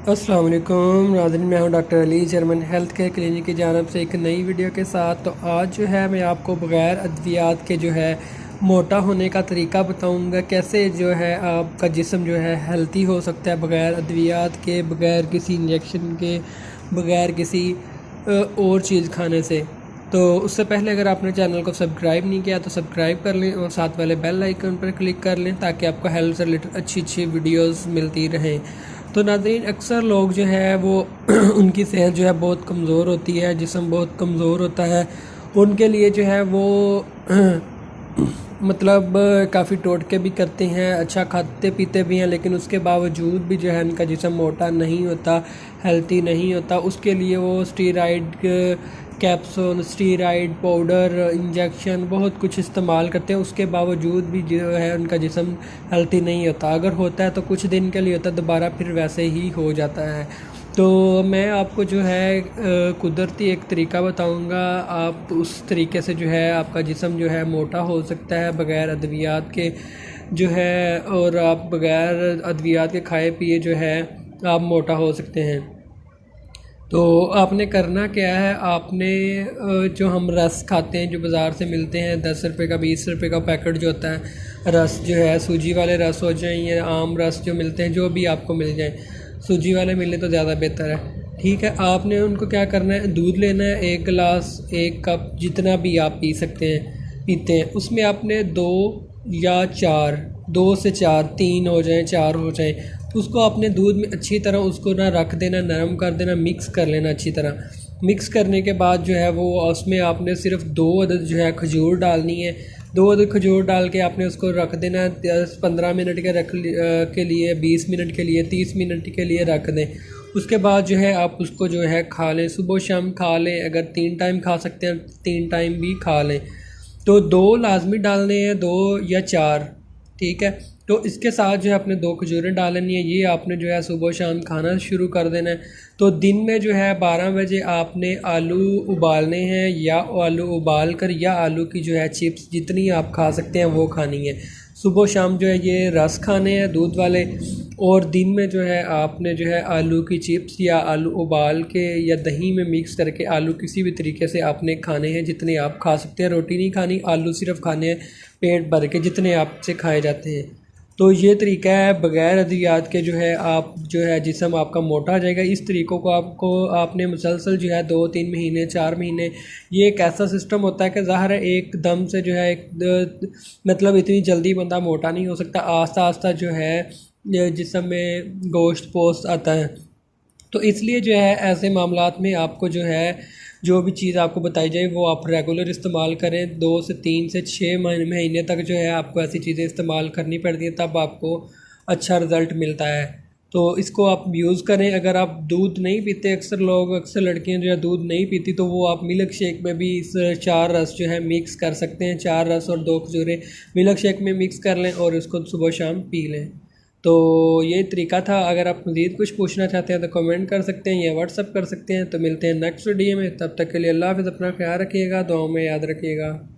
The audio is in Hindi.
अस्सलाम वालेकुम नाज़रीन, मैं हूं doctor Ali German health care clinic की जानब से एक नई वीडियो के साथ। तो आज जो है मैं आपको बग़ैर अद्वियात के जो है मोटा होने का तरीका बताऊंगा। कैसे जो है आपका जिस्म जो है हेल्थी हो सकता है बग़ैर अद्वियात के, बग़ैर किसी इंजेक्शन के, बग़ैर किसी और चीज़ खाने से। तो उससे पहले अगर आपने चैनल को सब्सक्राइब नहीं किया तो सब्सक्राइब कर लें और साथ वाले बेल आइकन पर क्लिक कर लें ताकि आपको हेल्थ से रिलेटेड अच्छी अच्छी वीडियोस मिलती रहें। तो नाज़रीन, अक्सर लोग जो है वो उनकी सेहत जो है बहुत कमज़ोर होती है, जिस्म बहुत कमज़ोर होता है। उनके लिए जो है वो मतलब काफ़ी टोटके भी करते हैं, अच्छा खाते पीते भी हैं, लेकिन उसके बावजूद भी जो है उनका जिस्म मोटा नहीं होता, हेल्थी नहीं होता। उसके लिए वो steroid capsule, steroid powder, injection बहुत कुछ इस्तेमाल करते हैं। उसके बावजूद भी जो है उनका जिस्म हेल्थी नहीं होता। अगर होता है तो कुछ दिन के लिए होता है, दोबारा फिर वैसे ही हो जाता है। तो मैं आपको जो है कुदरती एक तरीका बताऊंगा। आप उस तरीके से जो है आपका जिस्म जो है मोटा हो सकता है बग़ैर अद्वियात के जो है, और आप बग़ैर अद्वियात के खाए पिए जो है आप मोटा हो सकते हैं। तो आपने करना क्या है, आपने जो हम रस खाते हैं जो बाज़ार से मिलते हैं 10 रुपये का 20 रुपये का पैकेट जो होता है, रस जो है सूजी वाले रस हो जाएं या आम रस जो मिलते हैं, जो भी आपको मिल जाए, सूजी वाले मिले तो ज़्यादा बेहतर है। ठीक है, आपने उनको क्या करना है, दूध लेना है 1 गिलास 1 कप जितना भी आप पी सकते हैं पीते हैं। उसमें आपने 2 या 4, 2 से 4, 3 हो जाएं 4 हो जाएं, उसको आपने दूध में अच्छी तरह उसको ना रख देना, नरम कर देना, मिक्स कर लेना अच्छी तरह। मिक्स करने के बाद जो है वो उसमें आपने सिर्फ 2 अदद जो है खजूर डालनी है। 2 अदद खजूर डाल के आपने उसको रख देना 10-15 मिनट के लिए, 20 मिनट के लिए, 30 मिनट के लिए रख दें। उसके बाद जो है आप उसको जो है खा लें, सुबह शाम खा लें। अगर 3 टाइम खा सकते हैं 3 टाइम भी खा लें। तो 2 लाजमी डालने हैं, 2 या 4। ठीक है, तो इसके साथ जो है अपने 2 खजूरें डालनी है। ये आपने जो है सुबह शाम खाना शुरू कर देना है। तो दिन में जो है 12 बजे आपने आलू उबालने हैं, या आलू उबाल कर या आलू की जो है चिप्स जितनी आप खा सकते हैं वो खानी है। सुबह शाम जो है ये रस खाने हैं दूध वाले, और दिन में जो है आपने जो है आलू की चिप्स या आलू उबाल के या दही में मिक्स करके आलू किसी भी तरीके से आपने खाने हैं जितने आप खा सकते हैं। रोटी नहीं खानी, आलू सिर्फ खाने हैं पेट भर के जितने आपसे खाए जाते हैं। तो ये तरीका है बग़ैर अद्वियात के जो है आप जो है जिस्म आपका मोटा आ जाएगा। इस तरीक़ों को आपने मुसलसल जो है 2-3 महीने 4 महीने, ये एक ऐसा सिस्टम होता है कि ज़ाहिर है एकदम से जो है मतलब इतनी जल्दी बंदा मोटा नहीं हो सकता। आस्ता आस्ता जो है जिस्म में गोश्त पोस्ट आता है। तो इसलिए जो है ऐसे मामलात में आपको जो है जो भी चीज़ आपको बताई जाए वो आप रेगुलर इस्तेमाल करें। 2 से 3 से 6 महीने तक जो है आपको ऐसी चीज़ें इस्तेमाल करनी पड़ती हैं, तब आपको अच्छा रिज़ल्ट मिलता है। तो इसको आप यूज़ करें। अगर आप दूध नहीं पीते, अक्सर लड़कियां जो है दूध नहीं पीती, तो वो आप मिल्क शेक में भी इस 4 रस जो है मिक्स कर सकते हैं। 4 रस और 2 खजूरें मिल्क शेक में मिक्स कर लें और इसको सुबह शाम पी लें। तो ये तरीका था। अगर आप मज़ीद कुछ पूछना चाहते हैं तो कमेंट कर सकते हैं या व्हाट्सअप कर सकते हैं। तो मिलते हैं नेक्स्ट वीडियो में, तब तक के लिए अल्लाह हाफ़िज़। अपना ख्याल रखिएगा, दुआओं में याद रखिएगा।